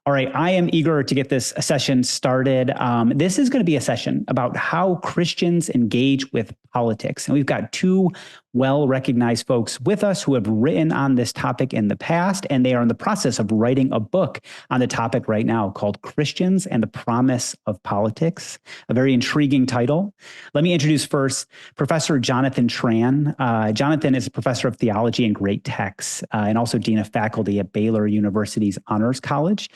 All right, I am eager to get this session started. This is going to be a session about how Christians engage with politics. And we've got two well-recognized folks with us who have written on this topic in the past, and they are in the process of writing a book on the topic right now called Christians and the Promise of Politics, a very intriguing title. Let me introduce first Professor Jonathan Tran. Jonathan is a professor of theology and great texts and also dean of faculty at Baylor University's Honors College.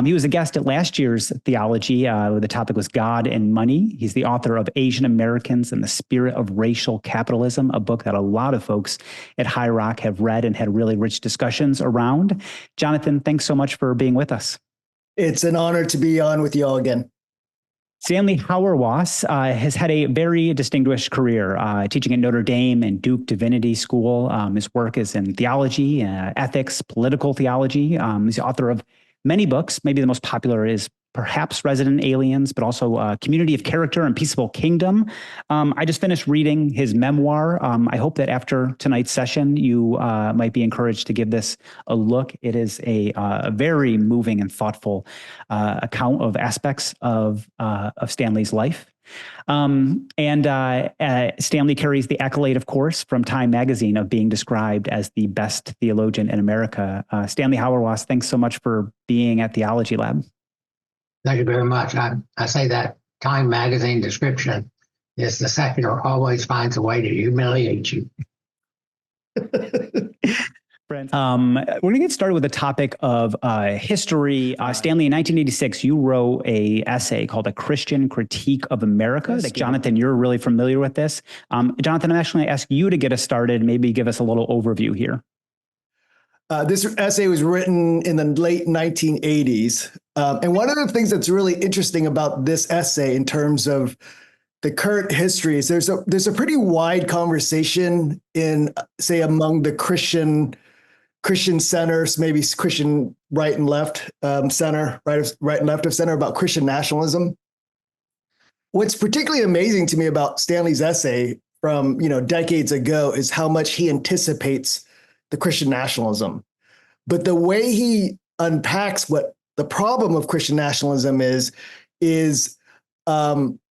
He was a guest at last year's Theology. The topic was God and Money. He's the author of Asian Americans and the Spirit of Racial Capitalism, a book that a lot of folks at High Rock have read and had really rich discussions around. Jonathan, thanks so much for being with us. It's an honor to be on with you all again. Stanley Hauerwas has had a very distinguished career, teaching at Notre Dame and Duke Divinity School. His work is in theology, ethics, political theology. He's the author of many books. Maybe the most popular is perhaps Resident Aliens, but also Community of Character and Peaceable Kingdom. I just finished reading his memoir. I hope that after tonight's session, you might be encouraged to give this a look. It is a very moving and thoughtful account of aspects of Stanley's life. Stanley carries the accolade, of course, from Time magazine of being described as the best theologian in America. Stanley Hauerwas, thanks so much for being at Theology Lab. Thank you very much. I say that Time magazine description is the secular always finds a way to humiliate you. We're going to get started with the topic of history. Stanley, in 1986, you wrote an essay called A Christian Critique of America. Jonathan, you're really familiar with this. Jonathan, I'm actually going to ask you to get us started, maybe give us a little overview here. This essay was written in the late 1980s. And one of the things that's really interesting about this essay in terms of the current history is there's a pretty wide conversation in, say, among the Christian centers, maybe Christian right and left center, right and left of center, about Christian nationalism. What's particularly amazing to me about Stanley's essay from decades ago is how much he anticipates the Christian nationalism. But the way he unpacks what the problem of Christian nationalism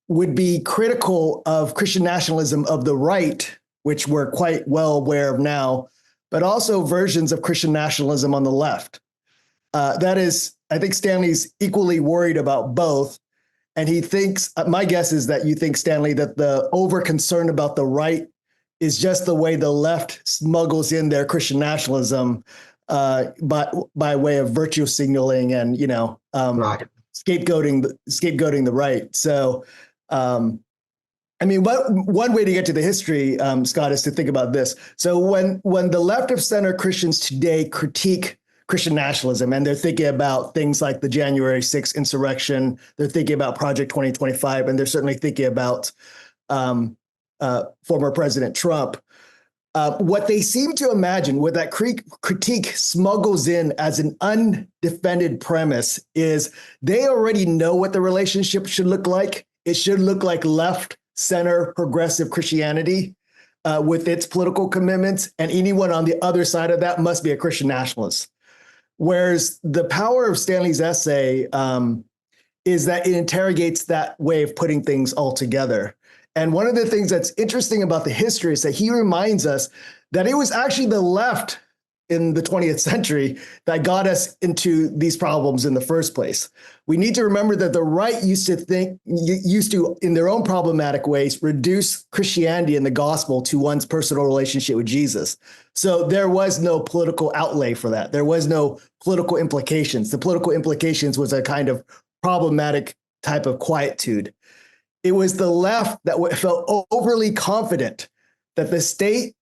would be critical of Christian nationalism of the right, which we're quite well aware of now, but also versions of Christian nationalism on the left. That is, I think Stanley's equally worried about both. And he thinks, my guess is that you think, Stanley, that the over concern about the right is just the way the left smuggles in their Christian nationalism by way of virtue signaling and right. scapegoating the right. So, one way to get to the history, Scott, is to think about this. So when the left of center Christians today critique Christian nationalism, and they're thinking about things like the January 6th insurrection, they're thinking about Project 2025, and they're certainly thinking about former President Trump. What they seem to imagine, what that critique smuggles in as an undefended premise, is they already know what the relationship should look like. It should look like left, center, progressive Christianity with its political commitments, and anyone on the other side of that must be a Christian nationalist. Whereas the power of Stanley's essay is that it interrogates that way of putting things all together. And one of the things that's interesting about the history is that he reminds us that it was actually the left in the 20th century that got us into these problems in the first place. We need to remember that the right used to, in their own problematic ways, reduce Christianity and the gospel to one's personal relationship with Jesus. So there was no political outlay for that. There was no political implications. The political implications was a kind of problematic type of quietude. It was the left that felt overly confident that the state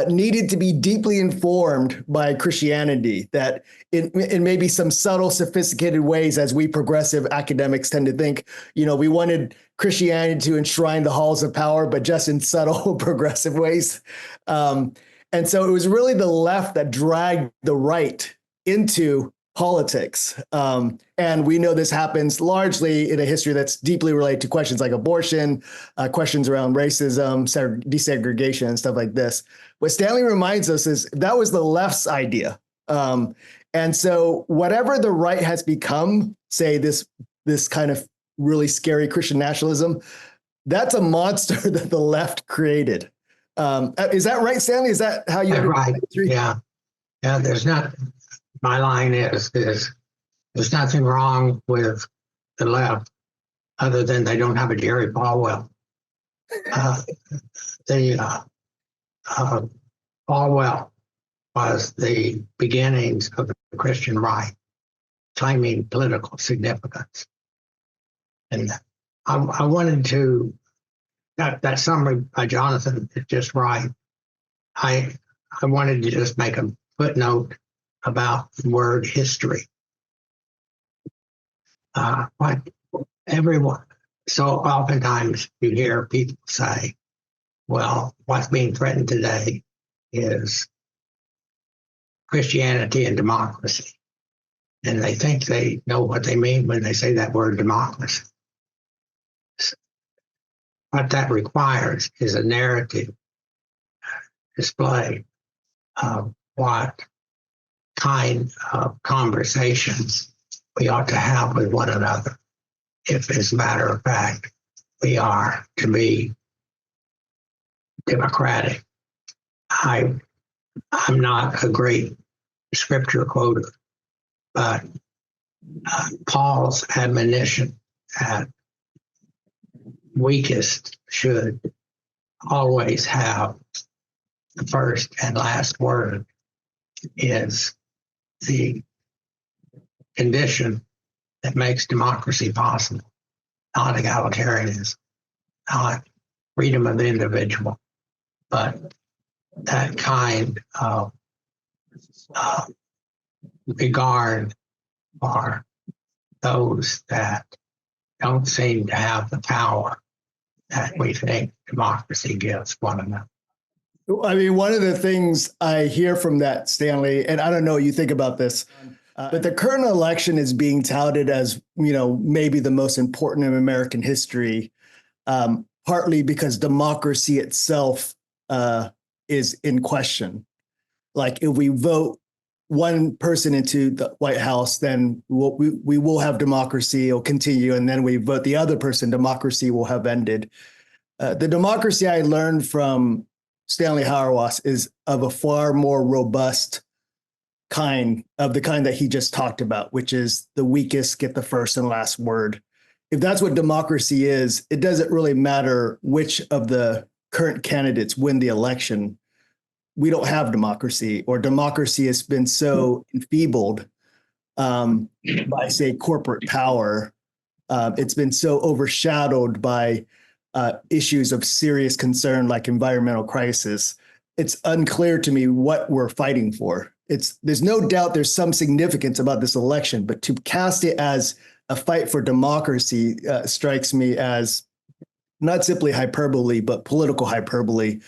needed to be deeply informed by Christianity, that in maybe some subtle, sophisticated ways, as we progressive academics tend to think, we wanted Christianity to enshrine the halls of power, but just in subtle, progressive ways. And so it was really the left that dragged the right into politics. And we know this happens largely in a history that's deeply related to questions like abortion, questions around racism, desegregation, and stuff like this. What Stanley reminds us is that was the left's idea. And so whatever the right has become, say this kind of really scary Christian nationalism, that's a monster that the left created. Is that right, Stanley? Is that how you? That's right. Yeah. There's not. My line is there's nothing wrong with the left other than they don't have a Jerry Falwell. Falwell was the beginnings of the Christian right, claiming political significance. And I wanted to, that summary by Jonathan is just right. I wanted to just make a footnote about the word history. What everyone, so oftentimes you hear people say, well, what's being threatened today is Christianity and democracy. And they think they know what they mean when they say that word democracy. What that requires is a narrative display of what kind of conversations we ought to have with one another. If, as a matter of fact, we are to be democratic. I'm not a great scripture quoter, but Paul's admonition at weakest should always have the first and last word is the condition that makes democracy possible, not egalitarianism, not freedom of the individual, but that kind of regard for those that don't seem to have the power that we think democracy gives one another. I mean, one of the things I hear from that, Stanley, and I don't know what you think about this, but the current election is being touted as, maybe the most important in American history, partly because democracy itself is in question. Like, if we vote one person into the White House, then we will have democracy, it'll continue, and then we vote the other person, democracy will have ended. The democracy I learned from Stanley Hauerwas is of a far more robust kind, of the kind that he just talked about, which is the weakest get the first and last word. If that's what democracy is, it doesn't really matter which of the current candidates win the election. We don't have democracy, or democracy has been so enfeebled by, say, corporate power. It's been so overshadowed by issues of serious concern like environmental crisis. It's unclear to me what we're fighting for. There's no doubt there's some significance about this election, but to cast it as a fight for democracy strikes me as not simply hyperbole, but political hyperbole,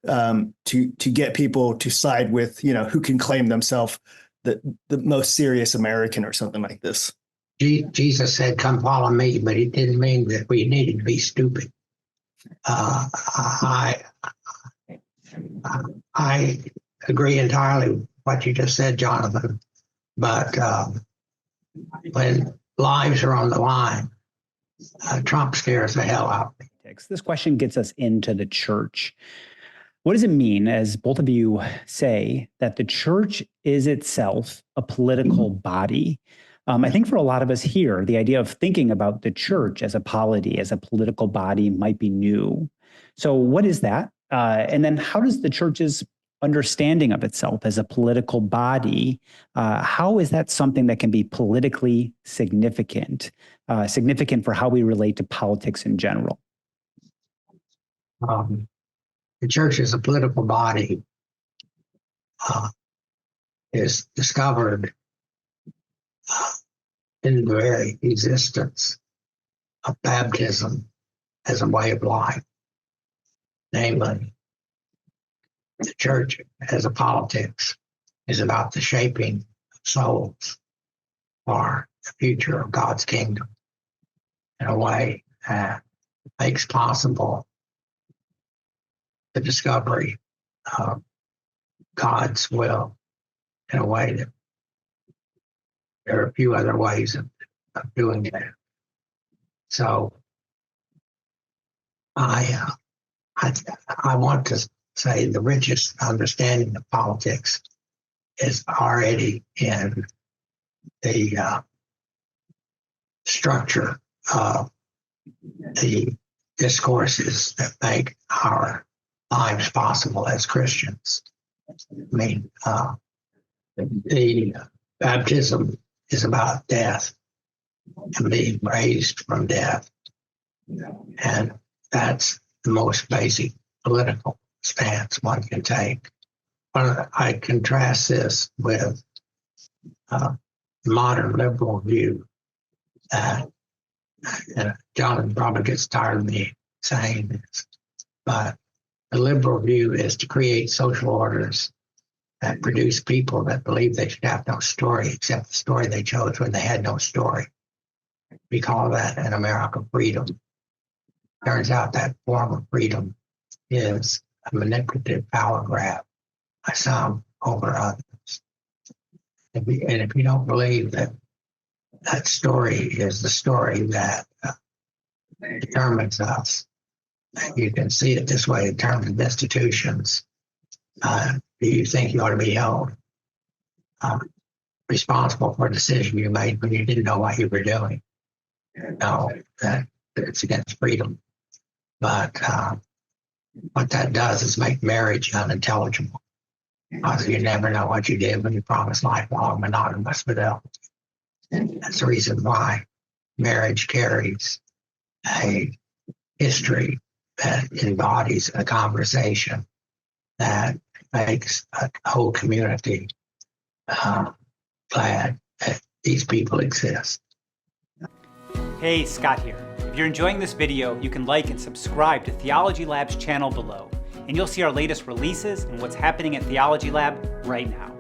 to get people to side with, who can claim themselves the most serious American or something like this. Jesus said, "Come follow me," but he didn't mean that we needed to be stupid. I agree entirely with what you just said, Jonathan, but when lives are on the line, Trump scares the hell out of me. This question gets us into the church. What does it mean, as both of you say, that the church is itself a political body? I think for a lot of us here, the idea of thinking about the church as a polity, as a political body, might be new. So what is that? And then how does the church's understanding of itself as a political body, how is that something that can be politically significant, significant for how we relate to politics in general? The church as a political body is discovered in the very existence of baptism as a way of life. Namely, the church as a politics is about the shaping of souls for the future of God's kingdom in a way that makes possible the discovery of God's will in a way that there are a few other ways of doing that. So I want to say the richest understanding of politics is already in the structure of the discourses that make our lives possible as Christians. I mean, the baptism is about death and being raised from death. And that's the most basic political stance one can take. But I contrast this with the modern liberal view that, and Jonathan probably gets tired of me saying this, but the liberal view is to create social orders that produce people that believe they should have no story except the story they chose when they had no story. We call that in America freedom. Turns out that form of freedom is a manipulative power grab by some over others. And if you don't believe that that story is the story that determines us, you can see it this way in terms of institutions. Do you think you ought to be held responsible for a decision you made when you didn't know what you were doing? No, that it's against freedom. But what that does is make marriage unintelligible. Because you never know what you did when you promised lifelong monogamous fidelity. That's the reason why marriage carries a history that embodies a conversation that makes a whole community glad that these people exist. Hey, Scott here. If you're enjoying this video, you can like and subscribe to Theology Lab's channel below, and you'll see our latest releases and what's happening at Theology Lab right now.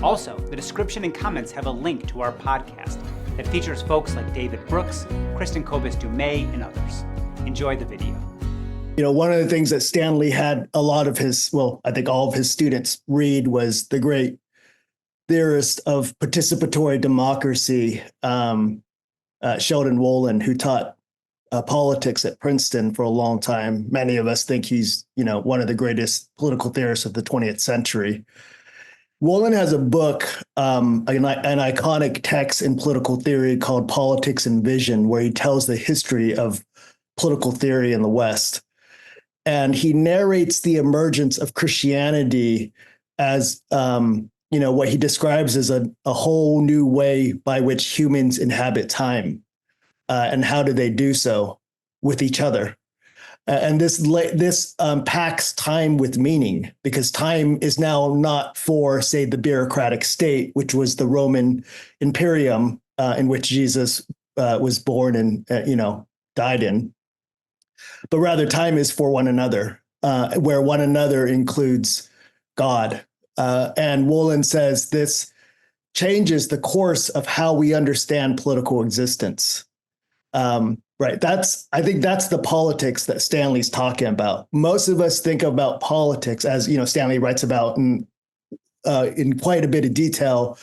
Also, the description and comments have a link to our podcast that features folks like David Brooks, Kristen Kobus-Dumais, and others. Enjoy the video. You know, one of the things that Stanley had a lot of his, well, I think all of his students read was the great theorist of participatory democracy, Sheldon Wolin, who taught politics at Princeton for a long time. Many of us think he's, you know, one of the greatest political theorists of the 20th century. Wolin has a book, an iconic text in political theory called Politics and Vision, where he tells the history of political theory in the West. And he narrates the emergence of Christianity as, what he describes as a whole new way by which humans inhabit time. And how do they do so with each other? And this packs time with meaning, because time is now not for, say, the bureaucratic state, which was the Roman imperium in which Jesus was born and died in, but rather time is for one another, where one another includes God. And Wolin says this changes the course of how we understand political existence. Right. I think that's the politics that Stanley's talking about. Most of us think about politics, as Stanley writes about in quite a bit of detail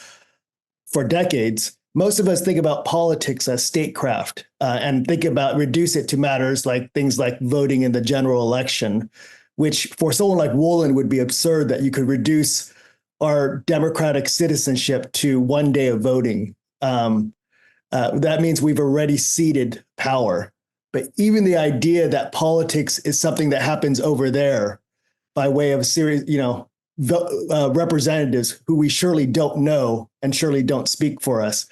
for decades. Most of us think about politics as statecraft and reduce it to matters like things like voting in the general election, which for someone like Wolin would be absurd that you could reduce our democratic citizenship to one day of voting. That means we've already ceded power. But even the idea that politics is something that happens over there by way of series, representatives who we surely don't know and surely don't speak for us.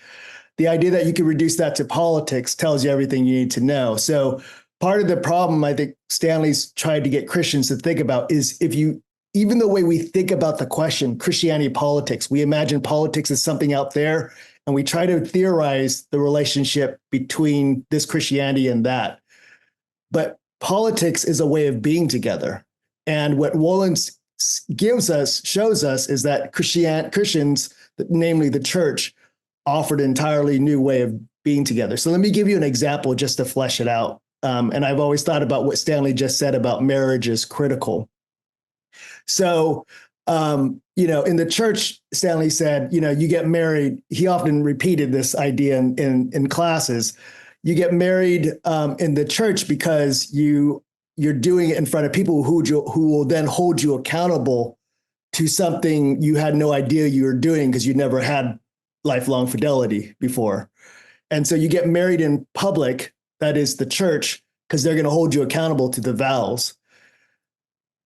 The idea that you can reduce that to politics tells you everything you need to know. So part of the problem I think Stanley's tried to get Christians to think about is even the way we think about the question, Christianity, politics, we imagine politics as something out there, and we try to theorize the relationship between this Christianity and that. But politics is a way of being together. And what Wolin shows us is that Christians, namely the church, offered an entirely new way of being together. So let me give you an example just to flesh it out. And I've always thought about what Stanley just said about marriage is critical. So In the church, Stanley said, you get married. He often repeated this idea in classes. You get married in the church because you're doing it in front of people who will then hold you accountable to something you had no idea you were doing because you never had lifelong fidelity before. And so you get married in public, that is the church, because they're going to hold you accountable to the vows.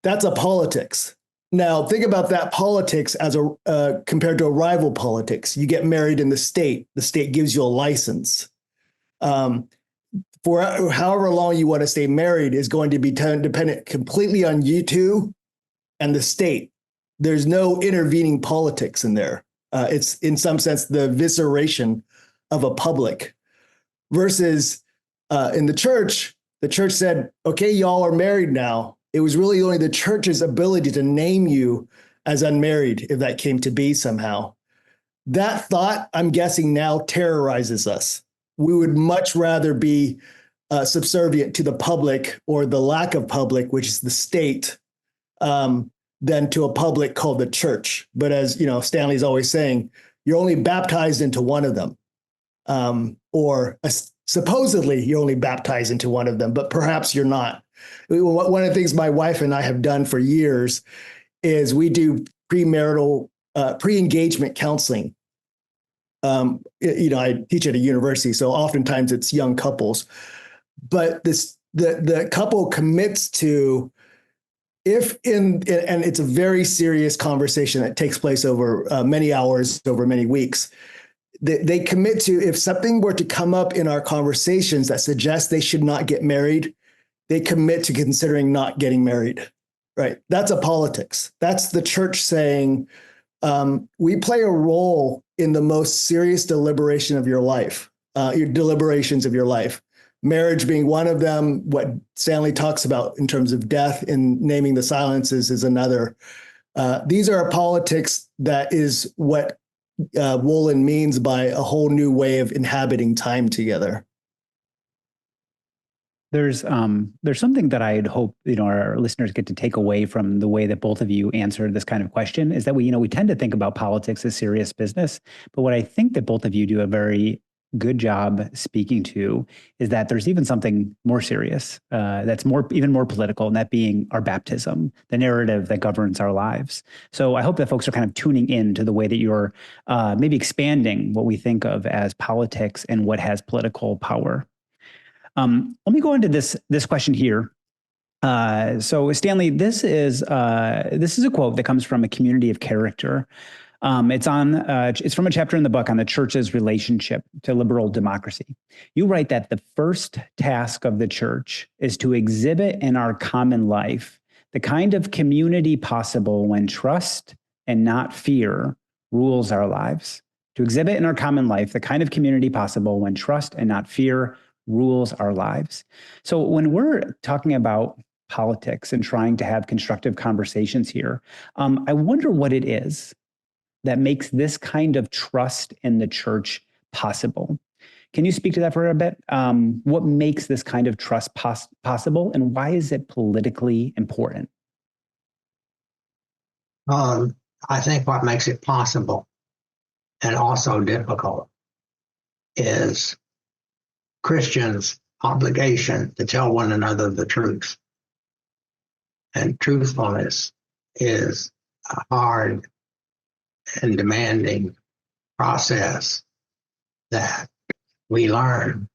That's a politics. Now, think about that politics as compared to a rival politics. You get married in the state gives you a license. For however long you want to stay married is going to be dependent completely on you two and the state. There's no intervening politics in there. It's in some sense the visceration of a public versus in the church said, okay, y'all are married now. It was really only the church's ability to name you as unmarried, if that came to be somehow. That thought, I'm guessing now, terrorizes us. We would much rather be subservient to the public or the lack of public, which is the state, than to a public called the church. But as Stanley's always saying, you're only baptized into one of them, supposedly you're only baptized into one of them, but perhaps you're not. One of the things my wife and I have done for years is we do pre-engagement counseling. I teach at a university, so oftentimes it's young couples. But the couple commits to, and it's a very serious conversation that takes place over many hours, over many weeks. They commit to, if something were to come up in our conversations that suggests they should not get married, they commit to considering not getting married, right? That's a politics. That's the church saying, we play a role in the most serious deliberations of your life, marriage being one of them. What Stanley talks about in terms of death and naming the silences is another. These are a politics that is what Wolin means by a whole new way of inhabiting time together. There's something that I'd hope our listeners get to take away from the way that both of you answered this kind of question is that we tend to think about politics as serious business, but what I think that both of you do a very good job speaking to is that there's even something more serious that's even more political, and that being our baptism, the narrative that governs our lives. So I hope that folks are kind of tuning in to the way that you're maybe expanding what we think of as politics and what has political power. Let me go into this question here. So Stanley, this is a quote that comes from A Community of Character. It's from a chapter in the book on the church's relationship to liberal democracy. You write that the first task of the church is to exhibit in our common life the kind of community possible when trust and not fear rules our lives. To exhibit in our common life the kind of community possible when trust and not fear rules our lives. So when we're talking about politics and trying to have constructive conversations here, I wonder what it is that makes this kind of trust in the church possible. Can you speak to that for a bit? What makes this kind of trust possible, and why is it politically important? I think what makes it possible and also difficult is Christians' obligation to tell one another the truth. And truthfulness is a hard and demanding process that we learn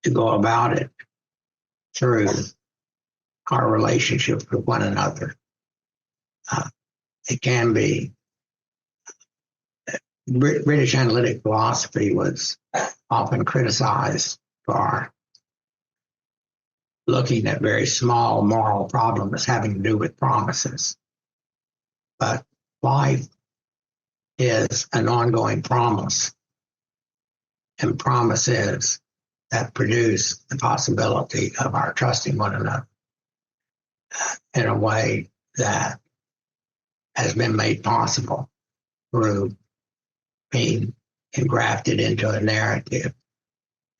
to go about it through our relationship with one another. It can be, British analytic philosophy was often criticized for looking at very small moral problems having to do with promises. But life is an ongoing promise, and promises that produce the possibility of our trusting one another in a way that has been made possible through being engrafted into a narrative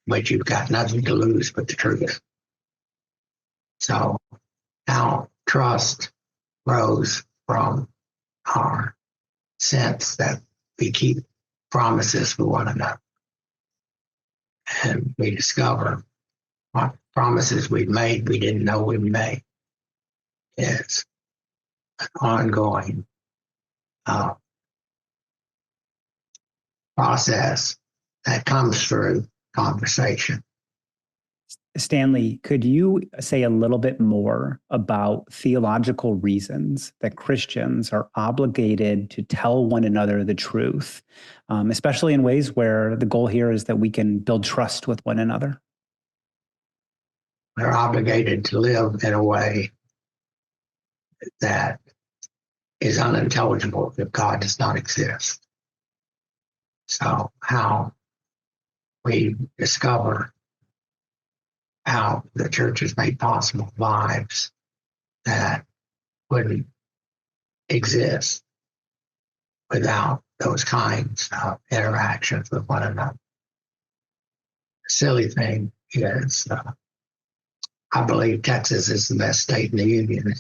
which you've got nothing to lose but the truth. So now trust grows from our sense that we keep promises for one another. And we discover what promises we've made we didn't know we made. It's an ongoing process that comes through conversation. Stanley, could you say a little bit more about theological reasons that Christians are obligated to tell one another the truth, especially in ways where the goal here is that we can build trust with one another? We're obligated to live in a way that is unintelligible if God does not exist. So how we discover how the church has made possible lives that wouldn't exist without those kinds of interactions with one another. The silly thing is, I believe Texas is the best state in the union.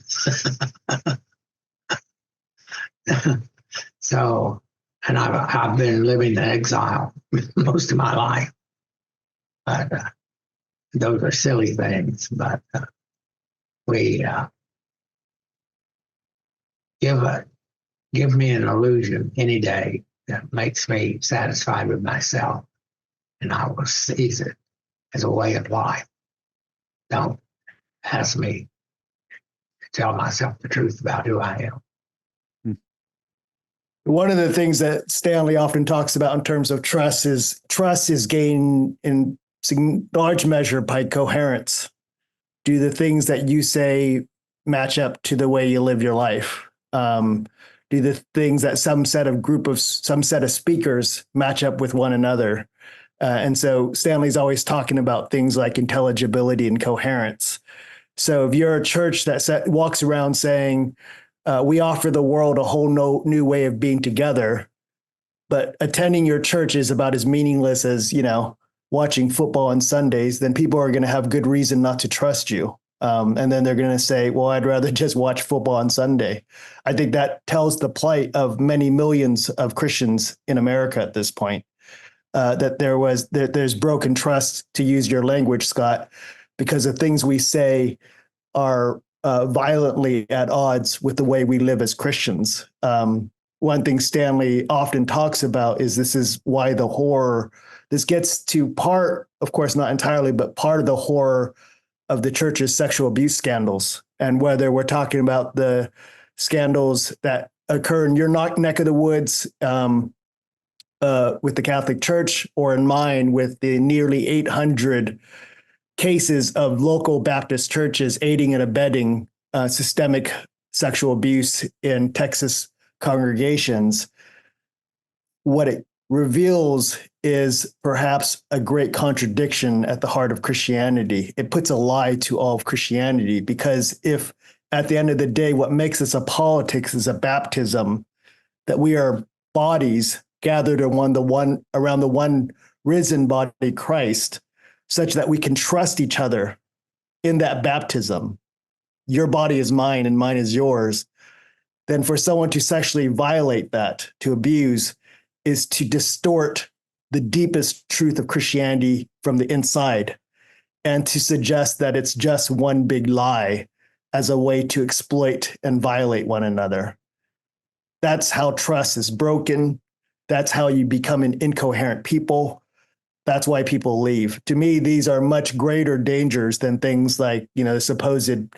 So, and I've been living in exile most of my life. But those are silly things. But we give me an illusion any day that makes me satisfied with myself, and I will seize it as a way of life. Don't ask me to tell myself the truth about who I am. One of the things that Stanley often talks about in terms of trust is gained in large measure by coherence. Do the things that you say match up to the way you live your life? Do the things that some set of speakers match up with one another? And so Stanley's always talking about things like intelligibility and coherence. So if you're a church that walks around saying, we offer the world a whole new way of being together, but attending your church is about as meaningless as, watching football on Sundays, then people are going to have good reason not to trust you. And then they're going to say, well, I'd rather just watch football on Sunday. I think that tells the plight of many millions of Christians in America at this point, that there's broken trust, to use your language, Scott, because the things we say are violently at odds with the way we live as Christians. One thing Stanley often talks about is this is why the horror, this gets to part, of course, not entirely, but part of the horror of the church's sexual abuse scandals. And whether we're talking about the scandals that occur in your neck of the woods with the Catholic Church, or in mine with the nearly 800 cases of local Baptist churches aiding and abetting systemic sexual abuse in Texas congregations, what it reveals is perhaps a great contradiction at the heart of Christianity. It puts a lie to all of Christianity, because if at the end of the day, what makes us a politics is a baptism, that we are bodies gathered around the one risen body, Christ, such that we can trust each other in that baptism. Your body is mine and mine is yours. Then for someone to sexually violate that, to abuse, is to distort the deepest truth of Christianity from the inside, and to suggest that it's just one big lie as a way to exploit and violate one another. That's how trust is broken. That's how you become an incoherent people. That's why people leave. To me, these are much greater dangers than things like, the supposed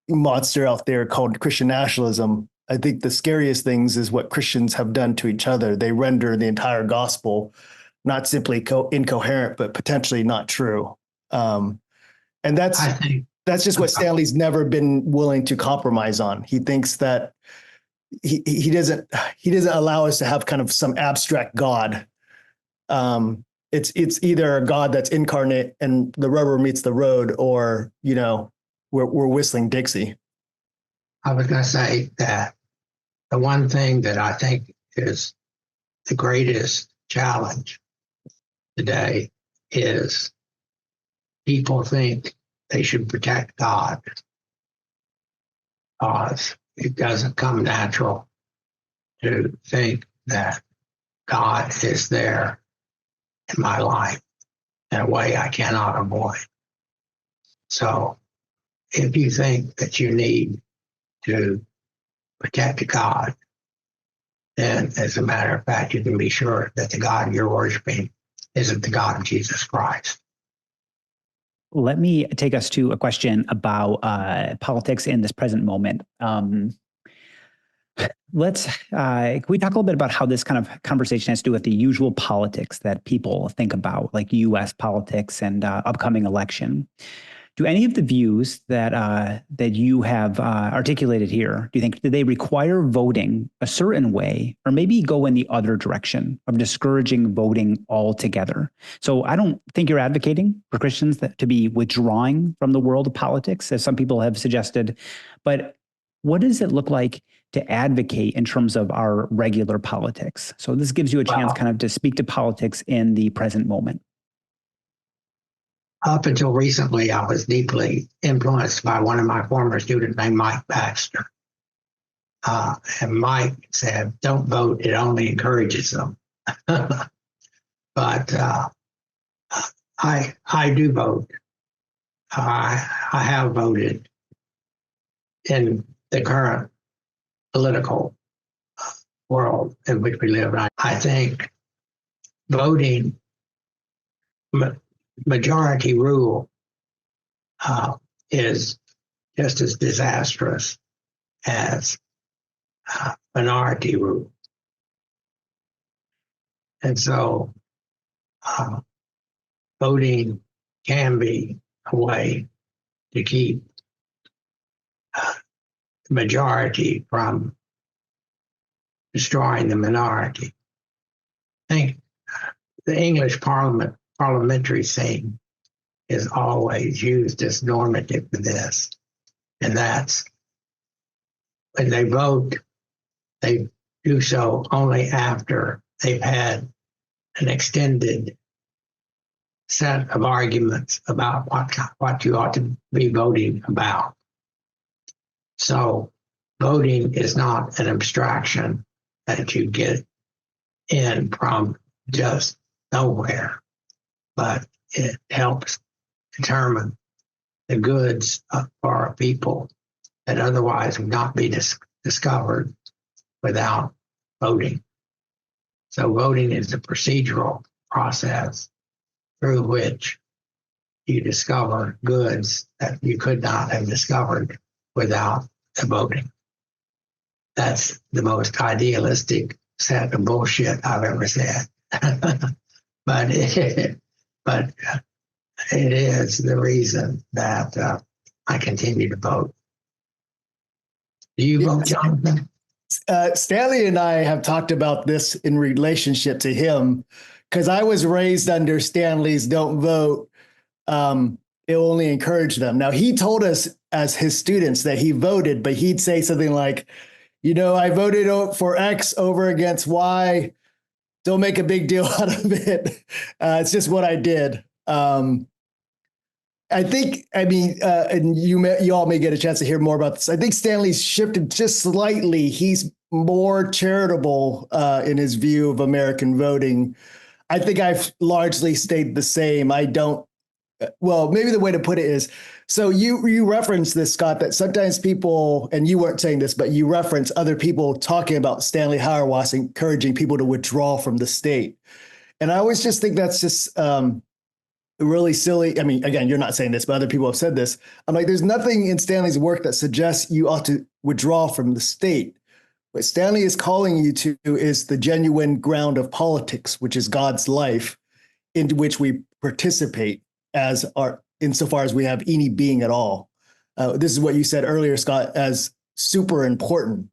monster out there called Christian nationalism. I think the scariest things is what Christians have done to each other. They render the entire gospel not simply incoherent, but potentially not true. And that's just what Stanley's never been willing to compromise on. He thinks that he doesn't allow us to have kind of some abstract God. It's either a God that's incarnate and the rubber meets the road, or we're whistling Dixie. I was going to say that the one thing that I think is the greatest challenge today is people think they should protect God because it doesn't come natural to think that God is there in my life in a way I cannot avoid. So if you think that you need to protect God, then as a matter of fact, you can be sure that the God you're worshiping isn't the God of Jesus Christ. Let me take us to a question about politics in this present moment. Can we talk a little bit about how this kind of conversation has to do with the usual politics that people think about, like U.S. politics and upcoming election? Do any of the views that you have articulated here, do they require voting a certain way, or maybe go in the other direction of discouraging voting altogether? So I don't think you're advocating for Christians to be withdrawing from the world of politics, as some people have suggested. But what does it look like to advocate in terms of our regular politics? So this gives you a chance kind of to speak to politics in the present moment. Up until recently, I was deeply influenced by one of my former students named Mike Baxter. And Mike said, don't vote, it only encourages them. But I do vote. I have voted in the current political world in which we live. I think voting, majority rule, is just as disastrous as minority rule. And so voting can be a way to keep the majority from destroying the minority. I think the English parliamentary scene is always used as normative for this. And that's when they vote, they do so only after they've had an extended set of arguments about what you ought to be voting about. So voting is not an abstraction that you get in from just nowhere, but it helps determine the goods for a people that otherwise would not be discovered without voting. So voting is a procedural process through which you discover goods that you could not have discovered without the voting. That's the most idealistic set of bullshit I've ever said. But it is the reason that I continue to vote. Do you vote, Jonathan? Stanley and I have talked about this in relationship to him, because I was raised under Stanley's "don't vote, it will only encourage them." Now, he told us as his students that he voted, but he'd say something like, I voted for X over against Y. Don't make a big deal out of it. It's just what I did. And you all may get a chance to hear more about this. I think Stanley's shifted just slightly. He's more charitable in his view of American voting. I think I've largely stayed the same. Maybe the way to put it is, so you referenced this, Scott, that sometimes people, and you weren't saying this, but you reference other people talking about Stanley Hauerwas encouraging people to withdraw from the state. And I always just think that's just really silly. I mean, again, you're not saying this, but other people have said this. I'm like, there's nothing in Stanley's work that suggests you ought to withdraw from the state. What Stanley is calling you to is the genuine ground of politics, which is God's life, into which we participate insofar as we have any being at all. This is what you said earlier, Scott, as super important.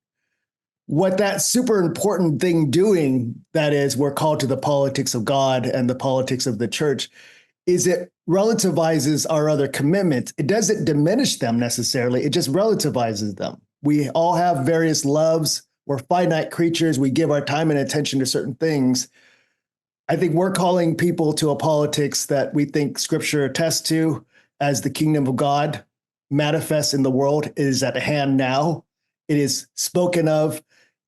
What that super important thing doing, that is, we're called to the politics of God and the politics of the church, is it relativizes our other commitments. It doesn't diminish them necessarily. It just relativizes them. We all have various loves. We're finite creatures. We give our time and attention to certain things. I think we're calling people to a politics that we think Scripture attests to as the kingdom of God, manifests in the world. It is at hand now. It is spoken of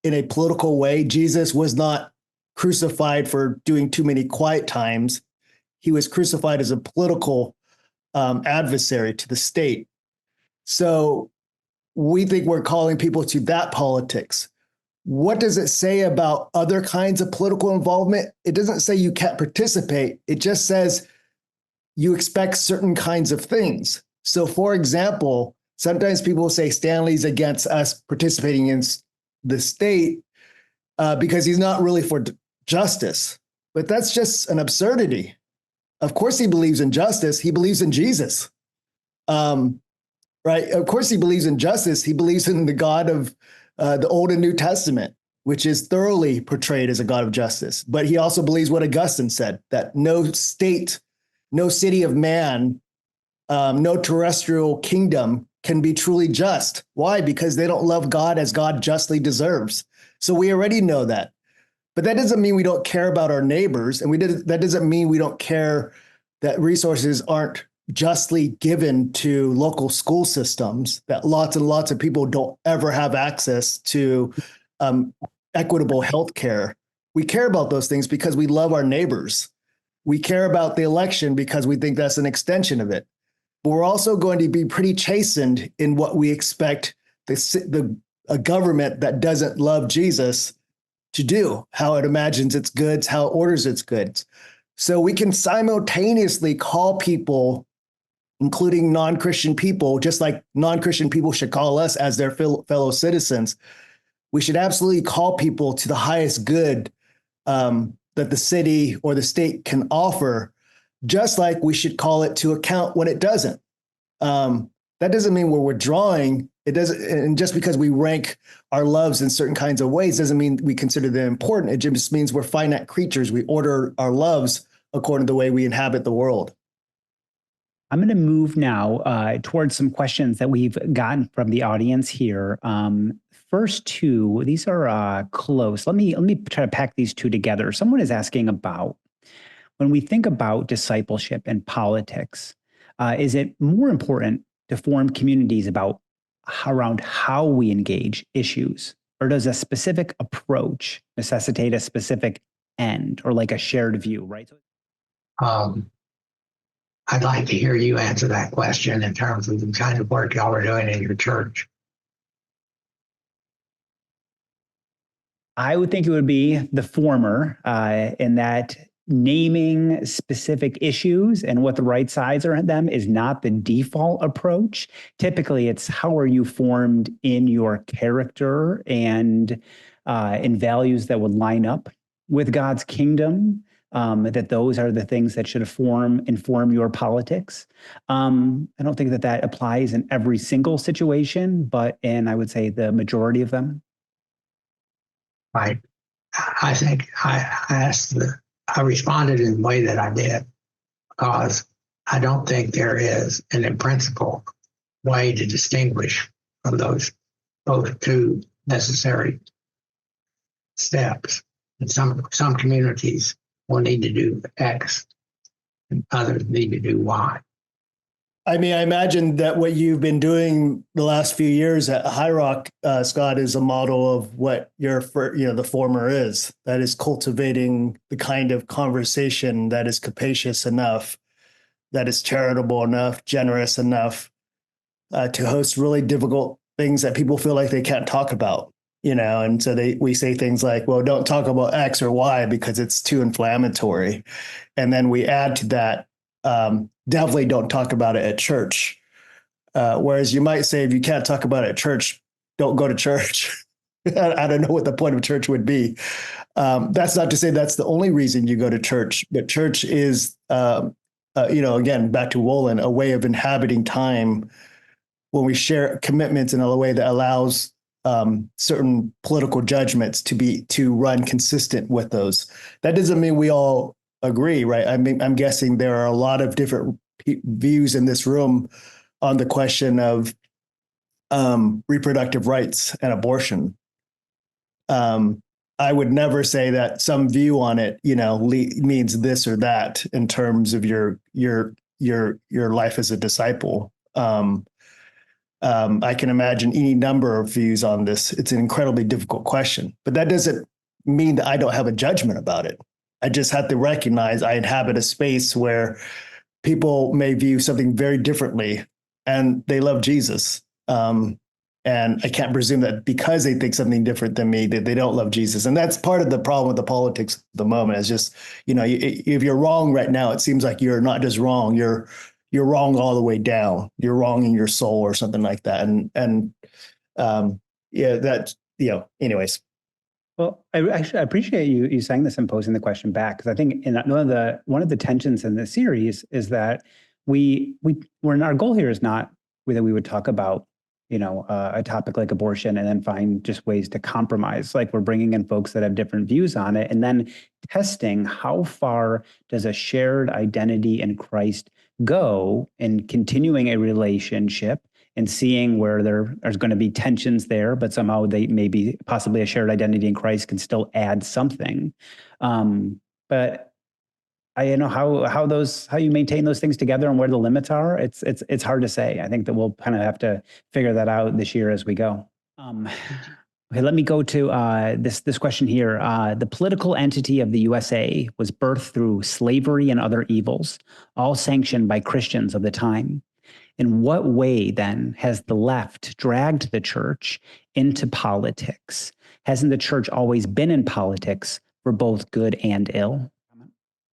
in a political way. Jesus was not crucified for doing too many quiet times. He was crucified as a political adversary to the state. So we think we're calling people to that politics. What does it say about other kinds of political involvement? It doesn't say you can't participate. It just says you expect certain kinds of things. So, for example, sometimes people say Stanley's against us participating in the state because he's not really for justice. But that's just an absurdity. Of course he believes in justice. He believes in Jesus. Right? Of course he believes in justice. He believes in the God of the Old and New Testament, which is thoroughly portrayed as a God of justice. But he also believes what Augustine said, that no state, no city of man, no terrestrial kingdom can be truly just. Why? Because they don't love God as God justly deserves. So we already know that. But that doesn't mean we don't care about our neighbors. And that doesn't mean we don't care that resources aren't justly given to local school systems, that lots and lots of people don't ever have access to equitable health care. We care about those things because we love our neighbors. We care about the election because we think that's an extension of it. But we're also going to be pretty chastened in what we expect a government that doesn't love Jesus to do, how it imagines its goods, how it orders its goods. So we can simultaneously call people, including non-Christian people, just like non-Christian people should call us as their fellow citizens. We should absolutely call people to the highest good that the city or the state can offer, just like we should call it to account when it doesn't. That doesn't mean we're withdrawing. It doesn't, and just because we rank our loves in certain kinds of ways doesn't mean we consider them important. It just means we're finite creatures. We order our loves according to the way we inhabit the world. I'm going to move now towards some questions that we've gotten from the audience here. First two, these are close. Let me try to pack these two together. Someone is asking about, when we think about discipleship and politics, is it more important to form communities around how we engage issues, or does a specific approach necessitate a specific end or like a shared view, right? I'd like to hear you answer that question in terms of the kind of work y'all are doing in your church. I would think it would be the former, in that naming specific issues and what the right sides are in them is not the default approach. Typically, it's how are you formed in your character and in values that would line up with God's kingdom, that those are the things that should inform your politics. I don't think that applies in every single situation, but in, I would say, the majority of them. Right. I think I responded in the way that I did because I don't think there is an in principle way to distinguish from those two necessary steps. And some communities will need to do X and others need to do Y. I mean, I imagine that what you've been doing the last few years at High Rock, Scott, is a model of what the former is. That is cultivating the kind of conversation that is capacious enough, that is charitable enough, generous enough to host really difficult things that people feel like they can't talk about. And so we say things like, well, don't talk about X or Y because it's too inflammatory. And then we add to that, definitely don't talk about it at church. Whereas you might say, if you can't talk about it at church, don't go to church. I don't know what the point of church would be. That's not to say that's the only reason you go to church, but church is, again, back to Wolin, a way of inhabiting time when we share commitments in a way that allows certain political judgments to run consistent with those. That doesn't mean we all agree, right? I mean, I'm guessing there are a lot of different views in this room on the question of reproductive rights and abortion. I would never say that some view on it, means this or that in terms of your life as a disciple. I can imagine any number of views on this. It's an incredibly difficult question, but that doesn't mean that I don't have a judgment about it. I just have to recognize I inhabit a space where people may view something very differently, and they love Jesus. And I can't presume that because they think something different than me, that they don't love Jesus. And that's part of the problem with the politics at the moment. Is just, if you're wrong right now, it seems like you're not just wrong, you're wrong all the way down. You're wrong in your soul or something like that. Anyways. Well, I appreciate you saying this and posing the question back, because I think one of the tensions in this series is that our goal here is not that we would talk about a topic like abortion and then find just ways to compromise. Like, we're bringing in folks that have different views on it, and then testing how far does a shared identity in Christ go in continuing a relationship and seeing where there's going to be tensions there, but somehow they maybe possibly a shared identity in Christ can still add something. But I know how you maintain those things together and where the limits are. It's hard to say. I think that we'll kind of have to figure that out this year as we go. Okay, let me go to this question here. The political entity of the USA was birthed through slavery and other evils, all sanctioned by Christians of the time. In what way, then, has the left dragged the church into politics? Hasn't the church always been in politics for both good and ill?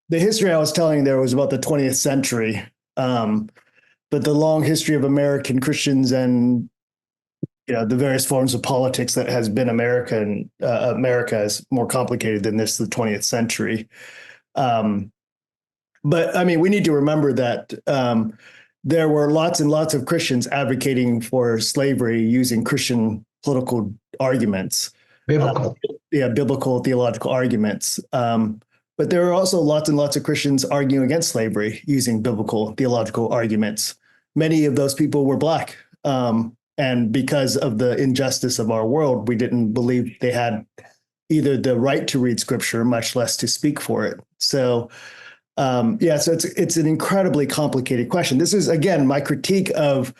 The history I was telling there was about the 20th century, but the long history of American Christians and the various forms of politics that has been America is more complicated than this, the 20th century. But I mean, we need to remember that there were lots and lots of Christians advocating for slavery using Christian political arguments. Biblical theological arguments. But there are also lots and lots of Christians arguing against slavery using biblical theological arguments. Many of those people were Black. And because of the injustice of our world, we didn't believe they had either the right to read scripture, much less to speak for it. So, so it's an incredibly complicated question. This is, again, my critique of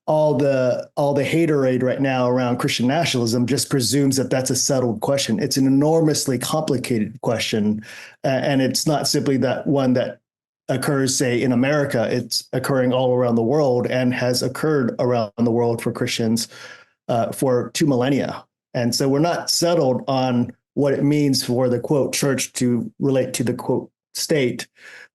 all the haterade right now around Christian nationalism just presumes that that's a settled question. It's an enormously complicated question, and it's not simply that one that occurs, say, in America. It's occurring all around the world and has occurred around the world for Christians for 2 millennia. And so we're not settled on what it means for the quote church to relate to the quote state,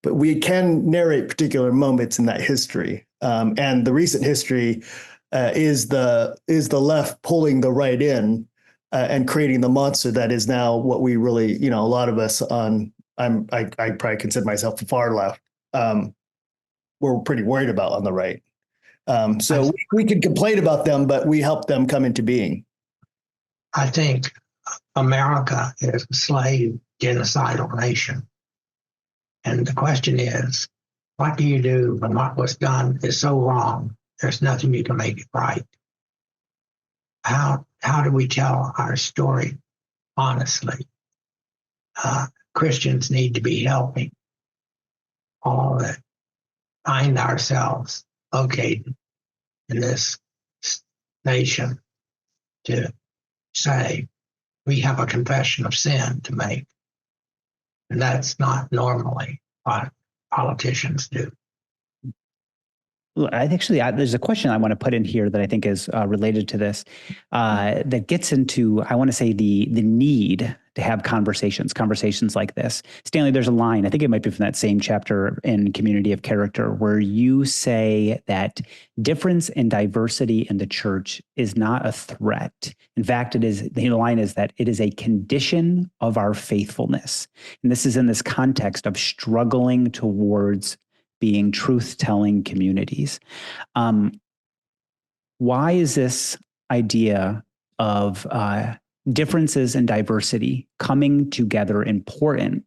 but we can narrate particular moments in that history. And the recent history is the left pulling the right in and creating the monster that is now what we really, a lot of us I probably consider myself far left. We're pretty worried about on the right. So we could complain about them, but we help them come into being. I think America is a slave genocidal nation. And the question is, what do you do when what was done is so wrong, there's nothing you can make it right? How do we tell our story honestly? Christians need to be helping all that find ourselves located in this nation to say we have a confession of sin to make. And that's not normally what politicians do. There's a question I want to put in here that I think is related to this, that gets into, I want to say, the need to have conversations like this. Stanley, there's a line, I think it might be from that same chapter in Community of Character, where you say that difference and diversity in the church is not a threat. In fact, the line is that it is a condition of our faithfulness. And this is in this context of struggling towards being truth-telling communities. Why is this idea of differences and diversity coming together important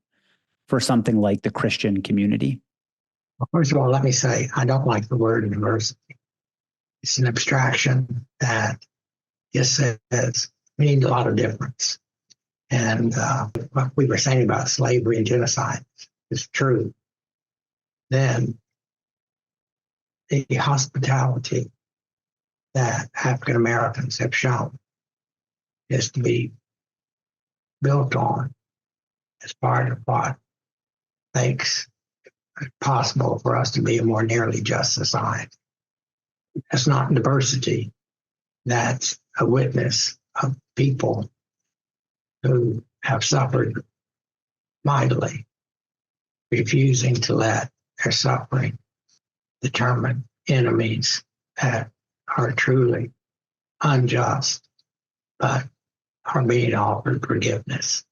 for something like the Christian community? Well, first of all, let me say, I don't like the word diversity. It's an abstraction that just says we need a lot of difference. And what we were saying about slavery and genocide is true. Then the hospitality that African Americans have shown is to be built on as part of what makes it possible for us to be a more nearly just society. That's not diversity. That's a witness of people who have suffered mightily, refusing to let their suffering determine enemies that are truly unjust, but are being offered forgiveness.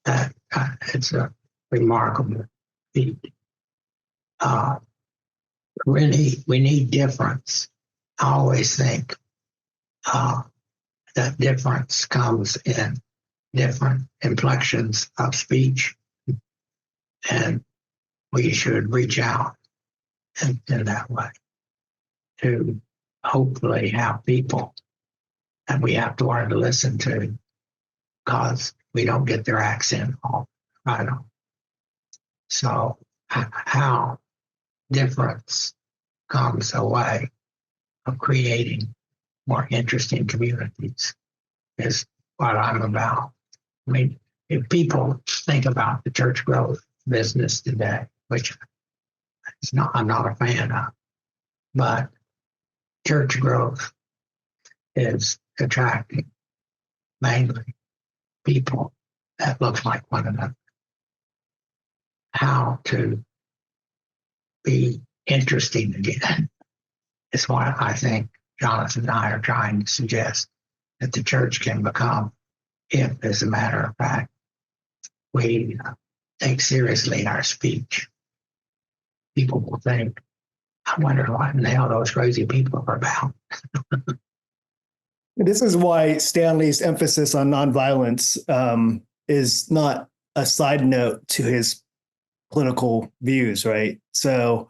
That it's a remarkable feat. We need difference. I always think that difference comes in different inflections of speech, and we should reach out in that way to hopefully have people that we have to learn to listen to because we don't get their accent all right on. So how difference comes a way of creating more interesting communities is what I'm about. I mean, if people think about the church growth business today, which I'm not a fan of, but church growth is attracting mainly people that look like one another. How to be interesting again is what I think Jonathan and I are trying to suggest that the church can become if, as a matter of fact, we take seriously our speech. People will think, I wonder what in the hell those crazy people are about. This is why Stanley's emphasis on nonviolence is not a side note to his political views, right? So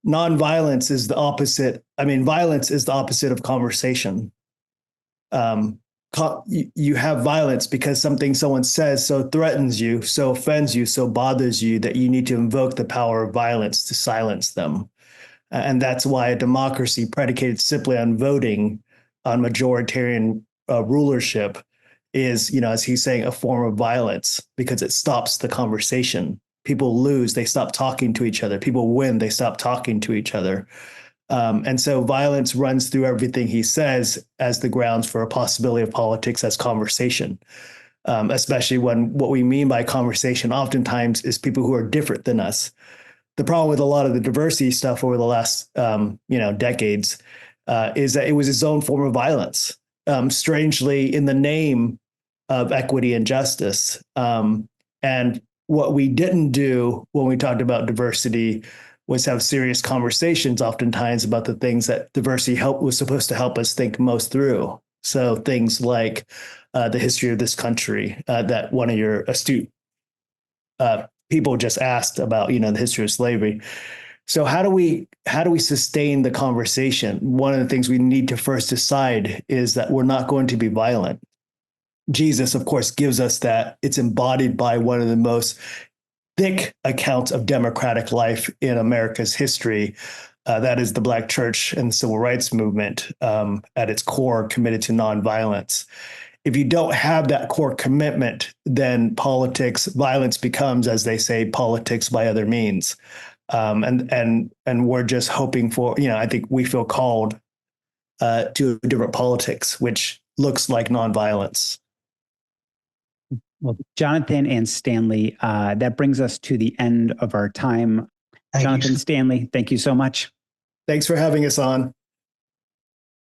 nonviolence is the opposite. I mean, violence is the opposite of conversation. You have violence because something someone says so threatens you, so offends you, so bothers you that you need to invoke the power of violence to silence them. And that's why a democracy predicated simply on voting, on majoritarian rulership is, as he's saying, a form of violence because it stops the conversation. People lose, they stop talking to each other. People win, they stop talking to each other. And so violence runs through everything he says as the grounds for a possibility of politics as conversation, especially when what we mean by conversation oftentimes is people who are different than us. The problem with a lot of the diversity stuff over the last, decades is that it was its own form of violence, strangely in the name of equity and justice. And what we didn't do when we talked about diversity was have serious conversations oftentimes about the things that diversity was supposed to help us think most through. So things like the history of this country that one of your astute people just asked about, the history of slavery. So how do we sustain the conversation? One of the things we need to first decide is that we're not going to be violent. Jesus, of course, gives us that. It's embodied by one of the most thick accounts of democratic life in America's history. That is the Black church and the civil rights movement, at its core committed to nonviolence. If you don't have that core commitment, then violence becomes, as they say, politics by other means. And we're just hoping for, I think we feel called to a different politics, which looks like nonviolence. Well, Jonathan and Stanley, that brings us to the end of our time. Jonathan, Stanley, thank you so much. Thanks for having us on.